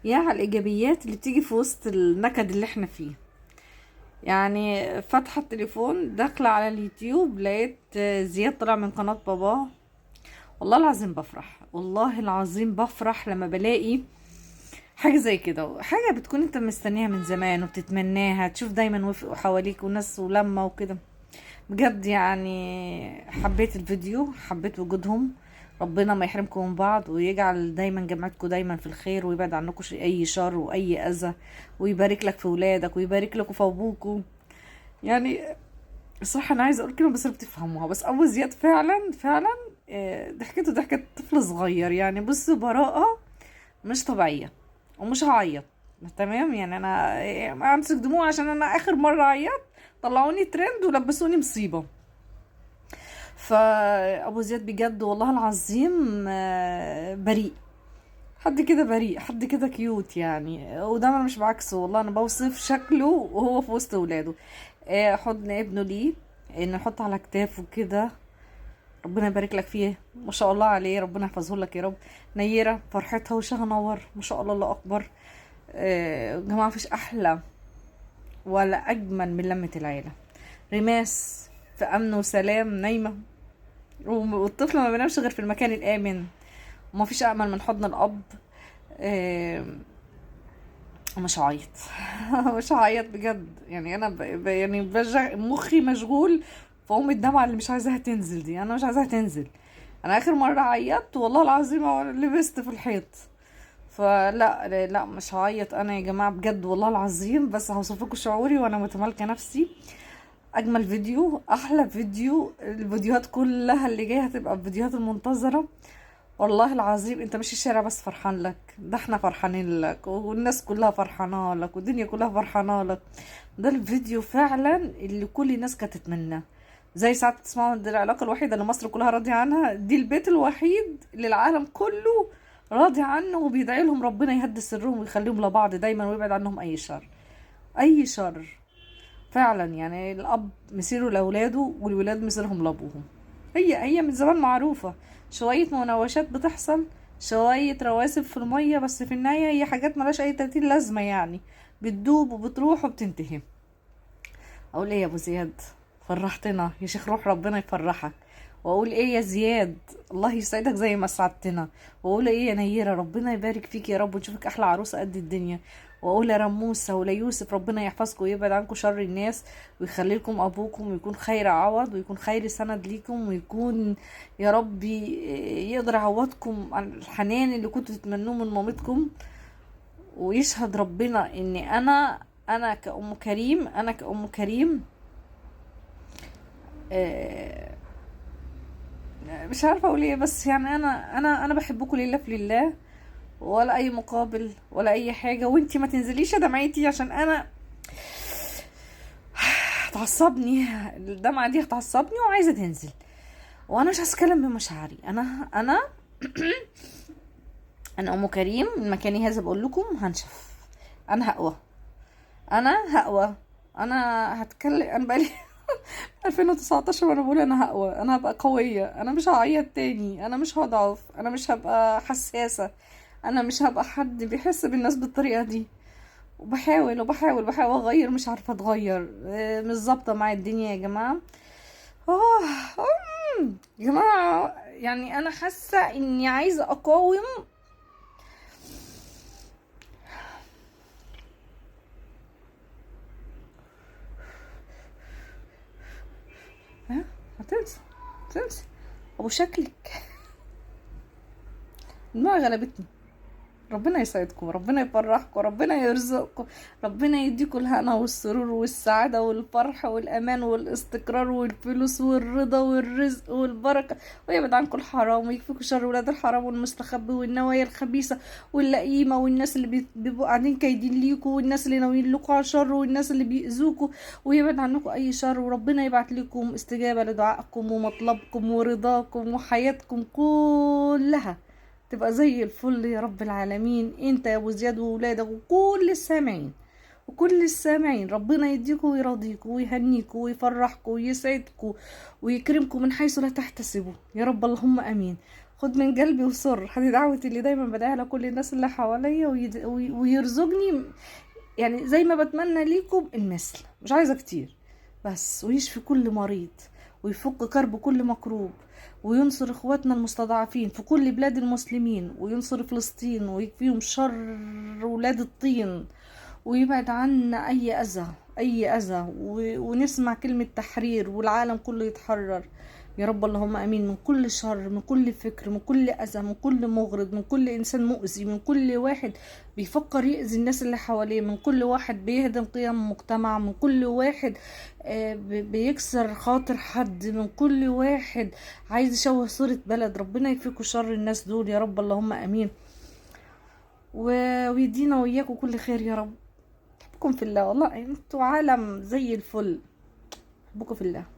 يا على الايجابيات اللي بتيجي في وسط النكد اللي احنا فيه. يعني فاتحه التليفون داخله على اليوتيوب لقيت زياد طلع من قناه باباه. والله العظيم بفرح، والله العظيم بفرح لما بلاقي حاجه زي كده، حاجه بتكون انت مستنيها من زمان وبتتمناها تشوف دايما حواليك وناس ولما وكده. بجد يعني حبيت الفيديو، حبيت وجودهم. ربنا ما يحرمكم من بعض، ويجعل دايما جمعتكم دايما في الخير، ويبعد عنكم اي شر واي اذى، ويبارك لك في ولادك، ويبارك لكم في ابوكم. يعني الصراحه انا عايزه اقول كلمه بس بتفهموها، بس ابو زياد فعلا فعلا ضحكته ضحكه طفل صغير. يعني بص، براءه مش طبيعيه. ومش هعيط، تمام؟ يعني انا ما امسك دموع، عشان انا اخر مره عيطت طلعوني ترند ولبسوني مصيبه. فابو زياد بجد والله العظيم بريء. حد كده بريء، حد كده كيوت يعني، وده انا مش بعكسه والله، انا بوصف شكله وهو في وسط ولاده. حضن ابنه ليه، ان نحط على كتافه كده. ربنا يبارك لك فيه، ما شاء الله عليه، ربنا يحفظه لك يا رب. نيره فرحتها وشها نور، ما شاء الله، الله اكبر. يا جماعه مفيش احلى ولا اجمل من لمه العيله. ريماس في امن وسلام نايمه، والطفل ما بينامش غير في المكان الآمن، وما فيش أأمن من حضن الأب. آه، مش هعيط. مش هعيط بجد. يعني أنا يعني مخي مشغول في أم الدمعة اللي مش عايزاها تنزل دي، أنا مش عايزاها تنزل. أنا آخر مرة عيطت والله العظيم لبست في الحيط. فلا لا لا، مش هعيط أنا يا جماعة بجد والله العظيم، بس هوصفلكوا شعوري وأنا متمالكة نفسي. اجمل فيديو، احلى فيديو، الفيديوهات كلها اللي جايه هتبقى الفيديوهات المنتظره. والله العظيم انت مش الشارع بس فرحان لك، ده احنا فرحانين لك، والناس كلها فرحانه لك، والدنيا كلها فرحانه لك. ده الفيديو فعلا اللي كل الناس كانت تتمناه. زي ساعات تسمعوا دي العلاقه الوحيده اللي مصر كلها راضيه عنها، دي البيت الوحيد اللي العالم كله راضي عنه، وبيدعي لهم ربنا يهدي سرهم ويخليهم لبعض دايما، ويبعد عنهم اي شر، اي شر. فعلا يعني الاب مسيره لاولاده، والولاد مسيرهم لابوهم. هي من زمان معروفه. شويه مناوشات بتحصل، شويه رواسب في الميه، بس في النهايه هي حاجات ملهاش اي 30 لازمه يعني. بتدوب وبتروح وبتنتهي. اقول ايه يا ابو زياد؟ فرحتنا يا شيخ، روح ربنا يفرحك. واقول ايه يا زياد؟ الله يسعدك زي ما سعدتنا. واقول ايه يا نيره؟ ربنا يبارك فيك يا رب، وتشوفك احلى عروسه قد الدنيا. واقول يا رموسه ولا يوسف، ربنا يحفظكم ويبعد عنكم شر الناس، ويخلي لكم ابوكم، ويكون خير عوض، ويكون خير سند ليكم، ويكون يا ربي يقدر يعوضكم عن الحنان اللي كنتوا تتمنوه من مامتكم. ويشهد ربنا اني انا كأم كريم، انا كأم كريم آه، مش عارفه اقول ايه، بس يعني انا بحبكم لله في لله، ولا اي مقابل ولا اي حاجه. وانتي ما تنزليش يا دمعتي، عشان انا هتعصبني، الدمعه دي هتعصبني وعايزه تنزل، وانا مش عايزه اتكلم بمشاعري. انا ام كريم من مكاني هذا بقول لكم هنشف. انا هقوى، انا هقوى، انا هتكلم. انا بقالي 2019 وانا بقول انا هقوى، انا هبقى قوية، انا مش هعيط تاني، انا مش هضعف، انا مش هبقى حساسة، انا مش هبقى حد بيحس بالناس بالطريقة دي. وبحاول وبحاول بحاول اغير، مش عارفة اتغير. مش ظابطة مع الدنيا يا جماعة. اه يا جماعة، يعني انا حاسة اني عايزة اقاوم. ها، هتنسى، هتنسى ابو شكلك. دماغي غلبتني. ربنا يسعدكم، ربنا يفرحكم، ربنا يرزقكم، ربنا يديكم الهنا والسرور والسعادة والفرح والأمان والاستقرار والفلوس والرضا والرزق والبركة، ويبعد عنكم الحرام، ويكفيكم شر ولاد الحرام والمستخبي والنوايا الخبيثة واللئيمة، والناس اللي بيبقوا قاعدين كايدين ليكم، والناس اللي ناويين لكم على شر، والناس اللي بيأذوكم. ويبعد عنكم أي شر، وربنا يبعت لكم استجابة لدعائكم ومطلبكم ورضاكم، وحياتكم كلها تبقى زي الفل يا رب العالمين. انت يا ابو زياد وولادك وكل السامعين، وكل السامعين، ربنا يديكم ويرضيكم ويهنيكم ويفرحكم ويسعدكم ويكرمكم من حيث لا تحتسبوا يا رب، اللهم امين. خد من قلبي وسر. هذه دعوتي اللي دايما بدعيها لكل الناس اللي حواليا، ويرزقني يعني زي ما بتمنى ليكم المثل، مش عايزة كتير بس، ويشفي كل مريض، ويفك كرب كل مكروب، وينصر اخواتنا المستضعفين في كل بلاد المسلمين، وينصر فلسطين ويكفيهم شر ولاد الطين، ويبعد عنا اي اذى، اي اذى، ونسمع كلمة تحرير والعالم كله يتحرر يا رب. اللهم امين. من كل شر، من كل فكر، من كل اذى، من كل مغرض، من كل انسان مؤذي، من كل واحد بيفكر يأذي الناس اللي حواليه، من كل واحد بيهدم قيم المجتمع، من كل واحد بيكسر خاطر حد، من كل واحد عايز يشوه صورة بلد. ربنا يكفيكوا شر الناس دول يا رب. اللهم امين. ويدينا وإياكم كل خير يا رب. بحبكم في الله والله، انتوا عالم زي الفل. بحبكم في الله.